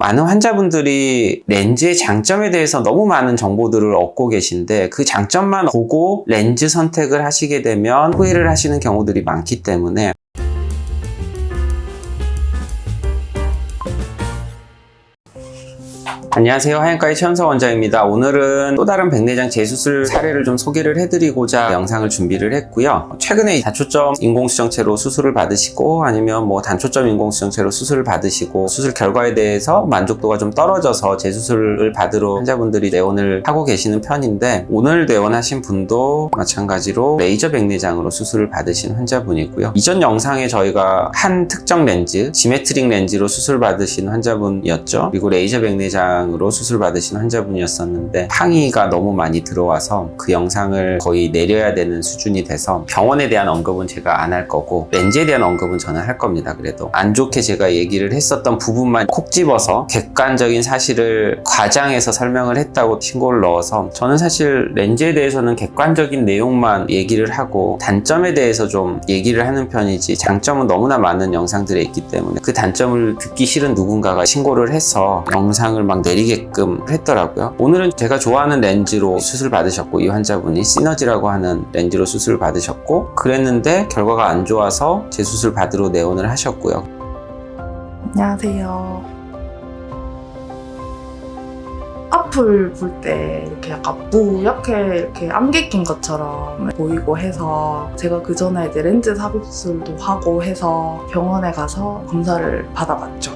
많은 환자분들이 렌즈의 장점에 대해서 너무 많은 정보들을 얻고 계신데 그 장점만 보고 렌즈 선택을 하시게 되면 후회를 하시는 경우들이 많기 때문에 안녕하세요. 하얀가의 최현석 원장입니다. 오늘은 또 다른 백내장 재수술 사례를 좀 소개를 해드리고자 영상을 준비를 했고요. 최근에 다초점 인공수정체로 수술을 받으시고 아니면 단초점 인공수정체로 수술을 받으시고 수술 결과에 대해서 만족도가 좀 떨어져서 재수술을 받으러 환자분들이 내원을 하고 계시는 편인데 오늘 내원하신 분도 마찬가지로 레이저 백내장으로 수술을 받으신 환자분이고요. 이전 영상에 저희가 한 특정 렌즈, 지메트릭 렌즈로 수술 받으신 환자분이었죠. 그리고 레이저 백내장 으로 수술 받으신 환자분이었었는데 항의가 너무 많이 들어와서 그 영상을 거의 내려야 되는 수준이 돼서 병원에 대한 언급은 제가 안 할 거고 렌즈에 대한 언급은 저는 할 겁니다. 그래도 안 좋게 제가 얘기를 했었던 부분만 콕 집어서 객관적인 사실을 과장해서 설명을 했다고 신고를 넣어서 저는 사실 렌즈에 대해서는 객관적인 내용만 얘기를 하고 단점에 대해서 좀 얘기를 하는 편이지 장점은 너무나 많은 영상들에 있기 때문에 그 단점을 듣기 싫은 누군가가 신고를 해서 영상을 막 내리게끔 했더라고요. 오늘은 제가 좋아하는 렌즈로 수술 받으셨고 이 환자분이 시너지라고 하는 렌즈로 수술 받으셨고 그랬는데 결과가 안 좋아서 재수술 받으러 내원을 하셨고요. 안녕하세요. 앞을 볼 때 이렇게 약간 뿌옇게 이렇게 안개 낀 것처럼 보이고 해서 제가 그 전에 이제 렌즈 삽입술도 하고 해서 병원에 가서 검사를 받아봤죠.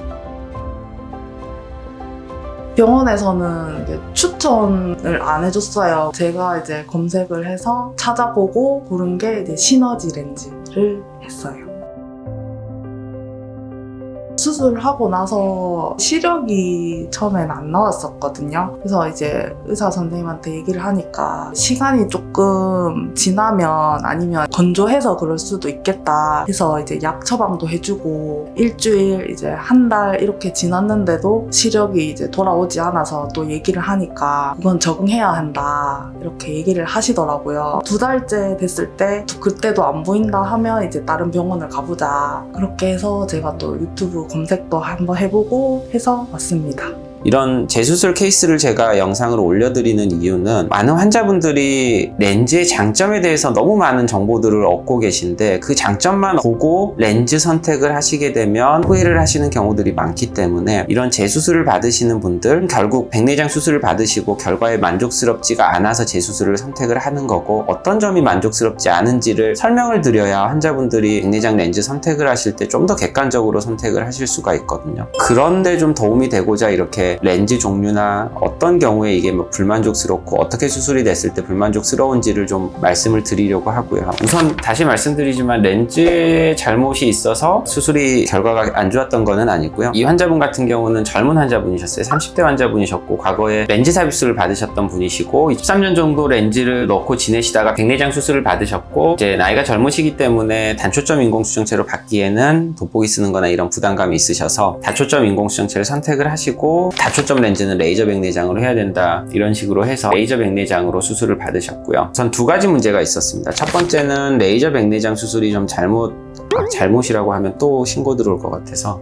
병원에서는 이제 추천을 안 해줬어요. 제가 이제 검색을 해서 찾아보고 고른 게 이제 시너지 렌즈를 했어요. 수술하고 나서 시력이 처음엔 안 나왔었거든요. 그래서 이제 의사 선생님한테 얘기를 하니까 시간이 조금 지나면 아니면 건조해서 그럴 수도 있겠다 해서 이제 약 처방도 해주고 일주일 이제 한 달 이렇게 지났는데도 시력이 이제 돌아오지 않아서 또 얘기를 하니까 그건 적응해야 한다 이렇게 얘기를 하시더라고요. 2달째 됐을 때 그때도 안 보인다 하면 이제 다른 병원을 가보자 그렇게 해서 제가 또 유튜브 검색도 한번 해보고 해서 왔습니다. 이런 재수술 케이스를 제가 영상으로 올려드리는 이유는 많은 환자분들이 렌즈의 장점에 대해서 너무 많은 정보들을 얻고 계신데 그 장점만 보고 렌즈 선택을 하시게 되면 후회를 하시는 경우들이 많기 때문에 이런 재수술을 받으시는 분들 결국 백내장 수술을 받으시고 결과에 만족스럽지가 않아서 재수술을 선택을 하는 거고 어떤 점이 만족스럽지 않은지를 설명을 드려야 환자분들이 백내장 렌즈 선택을 하실 때 좀 더 객관적으로 선택을 하실 수가 있거든요. 그런데 좀 도움이 되고자 이렇게 렌즈 종류나 어떤 경우에 이게 불만족스럽고 어떻게 수술이 됐을 때 불만족스러운지를 좀 말씀을 드리려고 하고요. 우선 다시 말씀드리지만 렌즈에 잘못이 있어서 수술이 결과가 안 좋았던 거는 아니고요. 이 환자분 같은 경우는 젊은 환자분이셨어요. 30대 환자분이셨고 과거에 렌즈 삽입술을 받으셨던 분이시고 23년 정도 렌즈를 넣고 지내시다가 백내장 수술을 받으셨고 이제 나이가 젊으시기 때문에 단초점 인공수정체로 받기에는 돋보기 쓰는 거나 이런 부담감이 있으셔서 다초점 인공수정체를 선택을 하시고 다초점 렌즈는 레이저 백내장으로 해야 된다 이런 식으로 해서 레이저 백내장으로 수술을 받으셨고요. 우선 2가지 문제가 있었습니다. 첫 번째는 레이저 백내장 수술이 좀 잘못이라고 하면 또 신고 들어올 것 같아서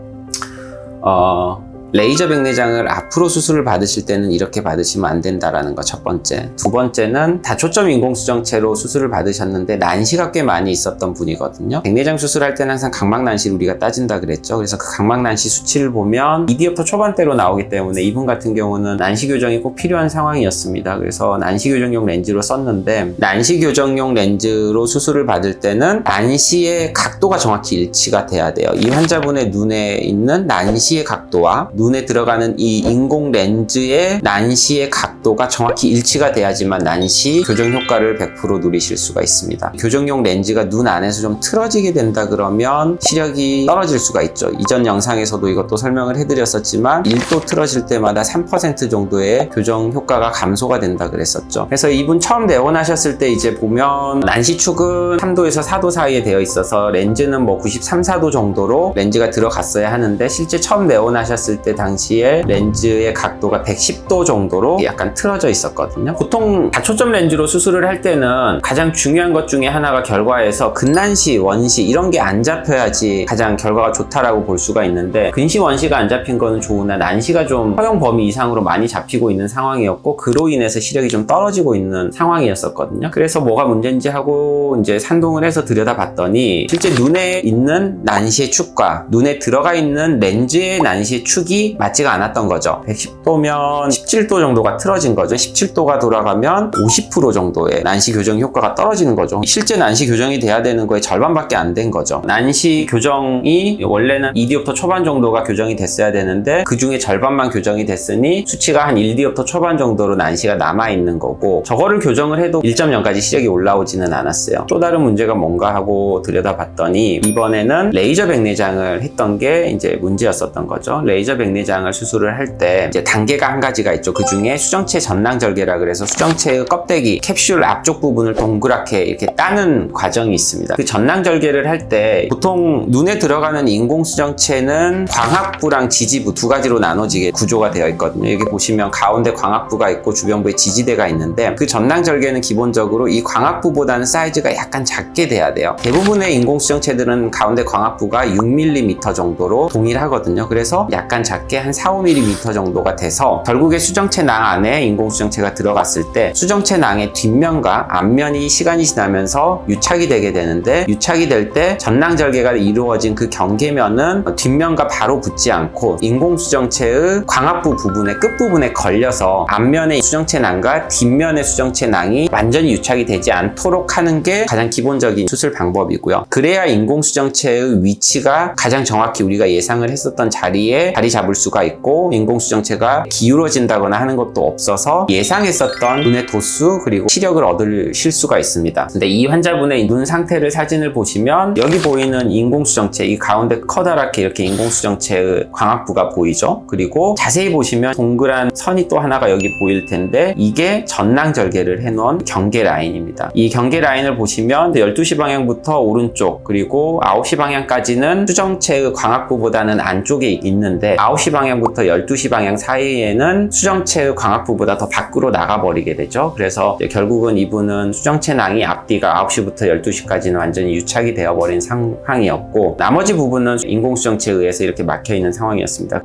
레이저 백내장을 앞으로 수술을 받으실 때는 이렇게 받으시면 안 된다라는 거 첫 번째. 두 번째는 다초점 인공수정체로 수술을 받으셨는데 난시가 꽤 많이 있었던 분이거든요. 백내장 수술할 때는 항상 각막 난시를 우리가 따진다 그랬죠. 그래서 그 각막 난시 수치를 보면 EDF터 초반대로 나오기 때문에 이분 같은 경우는 난시 교정이 꼭 필요한 상황이었습니다. 그래서 난시 교정용 렌즈로 썼는데 난시 교정용 렌즈로 수술을 받을 때는 난시의 각도가 정확히 일치가 돼야 돼요. 이 환자분의 눈에 있는 난시의 각도와 눈에 들어가는 이 인공 렌즈의 난시의 각도가 정확히 일치가 돼야지만 난시 교정 효과를 100% 누리실 수가 있습니다. 교정용 렌즈가 눈 안에서 좀 틀어지게 된다 그러면 시력이 떨어질 수가 있죠. 이전 영상에서도 이것도 설명을 해드렸었지만 1도 틀어질 때마다 3% 정도의 교정 효과가 감소가 된다 그랬었죠. 그래서 이분 처음 내원하셨을 때 이제 보면 난시축은 3도에서 4도 사이에 되어 있어서 렌즈는 93, 4도 정도로 렌즈가 들어갔어야 하는데 실제 처음 내원하셨을 때 그때 당시에 렌즈의 각도가 110도 정도로 약간 틀어져 있었거든요. 보통 다초점 렌즈로 수술을 할 때는 가장 중요한 것 중에 하나가 결과에서 근난시, 원시 이런 게 안 잡혀야지 가장 결과가 좋다라고 볼 수가 있는데, 근시, 원시가 안 잡힌 거는 좋으나 난시가 좀 허용 범위 이상으로 많이 잡히고 있는 상황이었고, 그로 인해서 시력이 좀 떨어지고 있는 상황이었었거든요. 그래서 뭐가 문제인지 하고 이제 산동을 해서 들여다봤더니 실제 눈에 있는 난시의 축과 눈에 들어가 있는 렌즈의 난시의 축이 맞지가 않았던 거죠. 110도면 17도 정도가 틀어진 거죠. 17도가 돌아가면 50% 정도의 난시 교정 효과가 떨어지는 거죠. 실제 난시 교정이 돼야 되는 거의 절반밖에 안 된 거죠. 난시 교정이 원래는 2디옵터 초반 정도가 교정이 됐어야 되는데 그 중에 절반만 교정이 됐으니 수치가 한 1디옵터 초반 정도로 난시가 남아있는 거고, 저거를 교정을 해도 1.0까지 시력이 올라오지는 않았어요. 또 다른 문제가 뭔가 하고 들여다봤더니 이번에는 레이저 백내장을 했던 게 이제 문제였었던 거죠. 레이저 백내장을 수술을 할 때 이제 단계가 한 가지가 있죠. 그 중에 수정체 전낭절개라 그래서 수정체의 껍데기 캡슐 앞쪽 부분을 동그랗게 이렇게 따는 과정이 있습니다. 그 전낭절개를 할 때 보통 눈에 들어가는 인공수정체는 광학부랑 지지부 두 가지로 나눠지게 구조가 되어 있거든요. 여기 보시면 가운데 광학부가 있고 주변부에 지지대가 있는데, 그 전낭절개는 기본적으로 이 광학부보다는 사이즈가 약간 작게 돼야 돼요. 대부분의 인공수정체들은 가운데 광학부가 6mm 정도로 동일하거든요. 그래서 약간 작게 한 4-5mm 정도가 돼서 결국에 수정체 낭 안에 인공수정체가 들어갔을 때 수정체 낭의 뒷면과 앞면이 시간이 지나면서 유착이 되게 되는데, 유착이 될 때 전낭절개가 이루어진 그 경계면은 뒷면과 바로 붙지 않고 인공수정체의 광학부 부분의 끝부분에 걸려서 앞면의 수정체 낭과 뒷면의 수정체 낭이 완전히 유착이 되지 않도록 하는 게 가장 기본적인 수술 방법이고요. 그래야 인공수정체의 위치가 가장 정확히 우리가 예상을 했었던 자리에 자리 잡을 수가 있고, 인공수정체가 기울어진다거나 하는 것도 없어서 예상했었던 눈의 도수 그리고 시력을 얻으실 수가 있습니다. 근데 이 환자분의 눈 상태를 사진을 보시면 여기 보이는 인공수정체, 이 가운데 커다랗게 이렇게 인공수정체의 광학부가 보이죠. 그리고 자세히 보시면 동그란 선이 또 하나가 여기 보일 텐데, 이게 전낭절개를 해놓은 경계 라인입니다. 이 경계 라인을 보시면 12시 방향부터 오른쪽 그리고 9시 방향까지는 수정체의 광학부보다는 안쪽에 있는데, 9시 방향부터 12시 방향 사이에는 수정체의 광학부보다 더 밖으로 나가버리게 되죠. 그래서 결국은 이분은 수정체 낭이 앞뒤가 9시부터 12시까지는 완전히 유착이 되어버린 상황이었고, 나머지 부분은 인공수정체에 의해서 이렇게 막혀있는 상황이었습니다.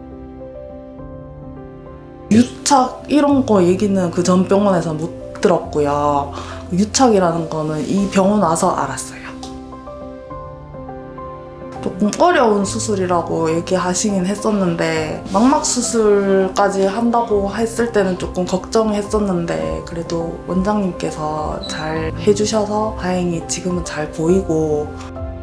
유착 이런 거 얘기는 그 전 병원에서 못 들었고요. 유착이라는 거는 이 병원 와서 알았어요. 조금 어려운 수술이라고 얘기하시긴 했었는데, 망막 수술까지 한다고 했을 때는 조금 걱정했었는데, 그래도 원장님께서 잘 해주셔서 다행히 지금은 잘 보이고.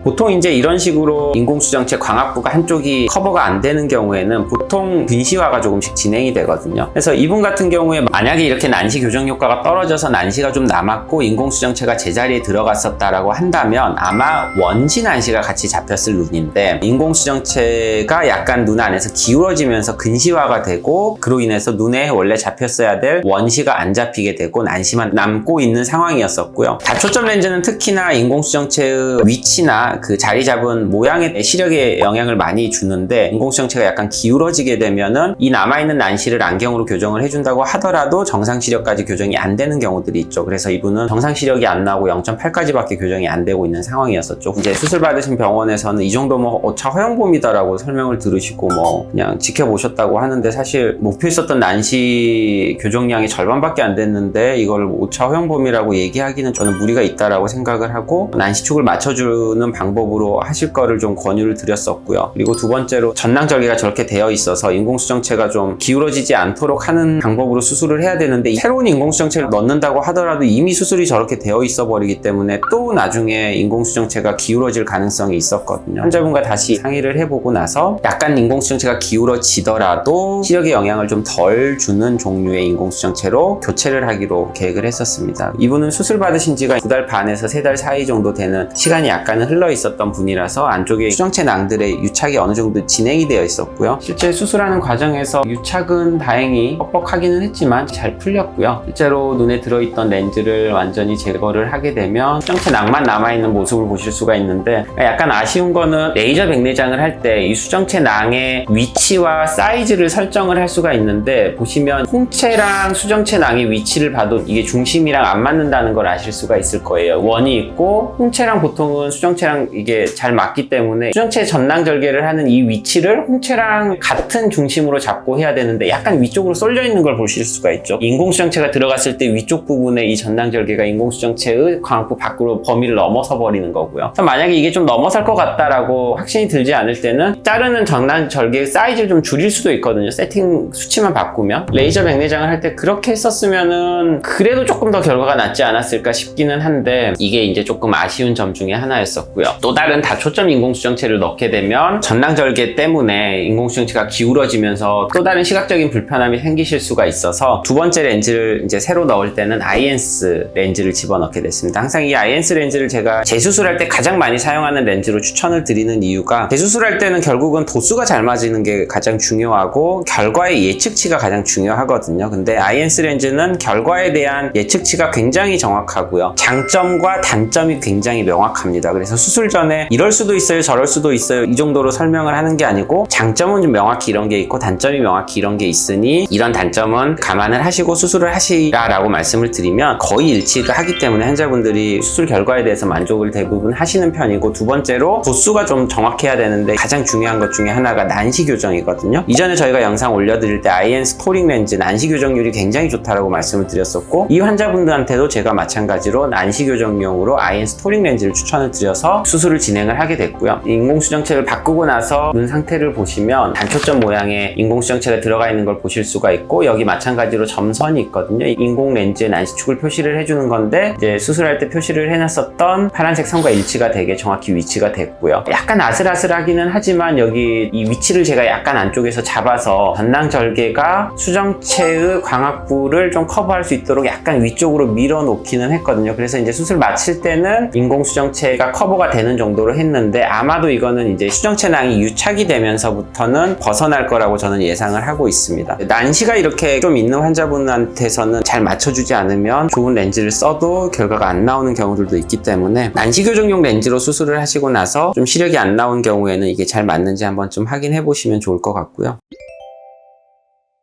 보통 이제 이런 식으로 인공수정체 광학부가 한쪽이 커버가 안 되는 경우에는 보통 근시화가 조금씩 진행이 되거든요. 그래서 이분 같은 경우에 만약에 이렇게 난시 교정 효과가 떨어져서 난시가 좀 남았고 인공수정체가 제자리에 들어갔었다라고 한다면 아마 원시 난시가 같이 잡혔을 눈인데, 인공수정체가 약간 눈 안에서 기울어지면서 근시화가 되고, 그로 인해서 눈에 원래 잡혔어야 될 원시가 안 잡히게 되고 난시만 남고 있는 상황이었었고요. 다초점 렌즈는 특히나 인공수정체의 위치나 그 자리 잡은 모양의 시력에 영향을 많이 주는데, 인공수정체가 약간 기울어지게 되면은 이 남아있는 난시를 안경으로 교정을 해준다고 하더라도 정상 시력까지 교정이 안 되는 경우들이 있죠. 그래서 이분은 정상 시력이 안 나고 0.8까지밖에 교정이 안 되고 있는 상황이었었죠. 이제 수술 받으신 병원에서는 이 정도면 오차 허용범위다라고 설명을 들으시고 뭐 그냥 지켜보셨다고 하는데, 사실 목표 있었던 난시 교정량의 절반밖에 안 됐는데 이걸 오차 허용범위라고 얘기하기는 저는 무리가 있다라고 생각을 하고, 난시축을 맞춰주는 방법으로 하실 거를 좀 권유를 드렸었고요. 그리고 두 번째로 전낭절개가 저렇게 되어 있어서 인공수정체가 좀 기울어지지 않도록 하는 방법으로 수술을 해야 되는데, 새로운 인공수정체를 넣는다고 하더라도 이미 수술이 저렇게 되어 있어 버리기 때문에 또 나중에 인공수정체가 기울어질 가능성이 있었거든요. 환자분과 다시 상의를 해보고 나서 약간 인공수정체가 기울어지더라도 시력에 영향을 좀 덜 주는 종류의 인공수정체로 교체를 하기로 계획을 했었습니다. 이분은 수술 받으신 지가 2달 반에서 3달 사이 정도 되는 시간이 약간은 흘러 있었던 분이라서 안쪽에 수정체 낭들의 유착이 어느 정도 진행이 되어 있었고요. 실제 수술하는 과정에서 유착은 다행히 뻑뻑하기는 했지만 잘 풀렸고요. 실제로 눈에 들어있던 렌즈를 완전히 제거를 하게 되면 수정체 낭만 남아있는 모습을 보실 수가 있는데, 약간 아쉬운 거는 레이저 백내장을 할 때 이 수정체 낭의 위치와 사이즈를 설정을 할 수가 있는데, 보시면 홍채랑 수정체 낭의 위치를 봐도 이게 중심이랑 안 맞는다는 걸 아실 수가 있을 거예요. 원이 있고 홍채랑 보통은 수정체랑 이게 잘 맞기 때문에 수정체 전낭 절개를 하는 이 위치를 홍채랑 같은 중심으로 잡고 해야 되는데 약간 위쪽으로 쏠려 있는 걸 보실 수가 있죠. 인공수정체가 들어갔을 때 위쪽 부분에 이 전낭 절개가 인공수정체의 광학부 밖으로 범위를 넘어서 버리는 거고요. 만약에 이게 좀 넘어설 것 같다라고 확신이 들지 않을 때는 자르는 전낭 절개의 사이즈를 좀 줄일 수도 있거든요. 세팅 수치만 바꾸면. 레이저 백내장을 할 때 그렇게 했었으면은 그래도 조금 더 결과가 낫지 않았을까 싶기는 한데, 이게 이제 조금 아쉬운 점 중에 하나였었고요. 또 다른 다초점 인공수정체를 넣게 되면 전낭 절개 때문에 인공수정체가 기울어지면서 또 다른 시각적인 불편함이 생기실 수가 있어서 두 번째 렌즈를 이제 새로 넣을 때는 아이엔스 렌즈를 집어넣게 됐습니다. 항상 이 아이엔스 렌즈를 제가 재수술할 때 가장 많이 사용하는 렌즈로 추천을 드리는 이유가, 재수술할 때는 결국은 도수가 잘 맞는 게 가장 중요하고 결과의 예측치가 가장 중요하거든요. 근데 아이엔스 렌즈는 결과에 대한 예측치가 굉장히 정확하고요. 장점과 단점이 굉장히 명확합니다. 그래서 수술 전에 이럴 수도 있어요, 저럴 수도 있어요, 이 정도로 설명을 하는 게 아니고, 장점은 좀 명확히 이런 게 있고 단점이 명확히 이런 게 있으니 이런 단점은 감안을 하시고 수술을 하시라라고 말씀을 드리면 거의 일치를 하기 때문에 환자분들이 수술 결과에 대해서 만족을 대부분 하시는 편이고, 두 번째로 도수가 좀 정확해야 되는데 가장 중요한 것 중에 하나가 난시 교정이거든요. 이전에 저희가 영상 올려드릴 때 아이엔스 토링 렌즈 난시 교정률이 굉장히 좋다라고 말씀을 드렸었고, 이 환자분들한테도 제가 마찬가지로 난시 교정용으로 아이엔스 토링 렌즈를 추천을 드려서 수술을 진행을 하게 됐고요. 인공수정체를 바꾸고 나서 눈 상태를 보시면 단초점 모양의 인공수정체가 들어가 있는 걸 보실 수가 있고, 여기 마찬가지로 점선이 있거든요. 인공 렌즈의 난시축을 표시를 해주는 건데, 이제 수술할 때 표시를 해놨었던 파란색 선과 일치가 되게 정확히 위치가 됐고요. 약간 아슬아슬하기는 하지만 여기 이 위치를 제가 약간 안쪽에서 잡아서 전낭 절개가 수정체의 광학부를 좀 커버할 수 있도록 약간 위쪽으로 밀어 놓기는 했거든요. 그래서 이제 수술 마칠 때는 인공수정체가 커버가 되는 정도로 했는데, 아마도 이거는 이제 수정체낭이 유착이 되면서부터는 벗어날 거라고 저는 예상을 하고 있습니다. 난시가 이렇게 좀 있는 환자분한테서는 잘 맞춰주지 않으면 좋은 렌즈를 써도 결과가 안 나오는 경우들도 있기 때문에, 난시 교정용 렌즈로 수술을 하시고 나서 좀 시력이 안 나온 경우에는 이게 잘 맞는지 한번 좀 확인해 보시면 좋을 것 같고요.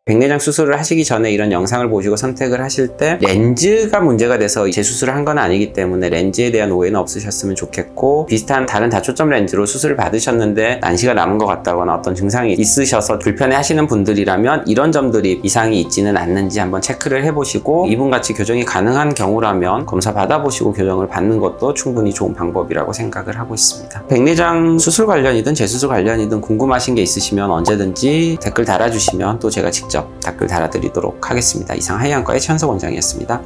백내장 수술을 하시기 전에 이런 영상을 보시고 선택을 하실 때 렌즈가 문제가 돼서 재수술을 한 건 아니기 때문에 렌즈에 대한 오해는 없으셨으면 좋겠고, 비슷한 다른 다초점 렌즈로 수술을 받으셨는데 난시가 남은 것 같다거나 어떤 증상이 있으셔서 불편해 하시는 분들이라면 이런 점들이 이상이 있지는 않는지 한번 체크를 해보시고, 이분같이 교정이 가능한 경우라면 검사 받아보시고 교정을 받는 것도 충분히 좋은 방법이라고 생각을 하고 있습니다. 백내장 수술 관련이든 재수술 관련이든 궁금하신 게 있으시면 언제든지 댓글 달아주시면 또 제가 직접 댓글 달아드리도록 하겠습니다. 이상 하이안과의 최현석 원장이었습니다.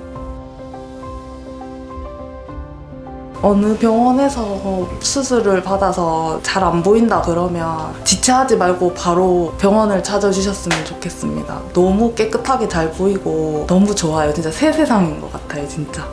어느 병원에서 수술을 받아서 잘 안 보인다 그러면 지체하지 말고 바로 병원을 찾아주셨으면 좋겠습니다. 너무 깨끗하게 잘 보이고 너무 좋아요. 진짜 새 세상인 것 같아요, 진짜.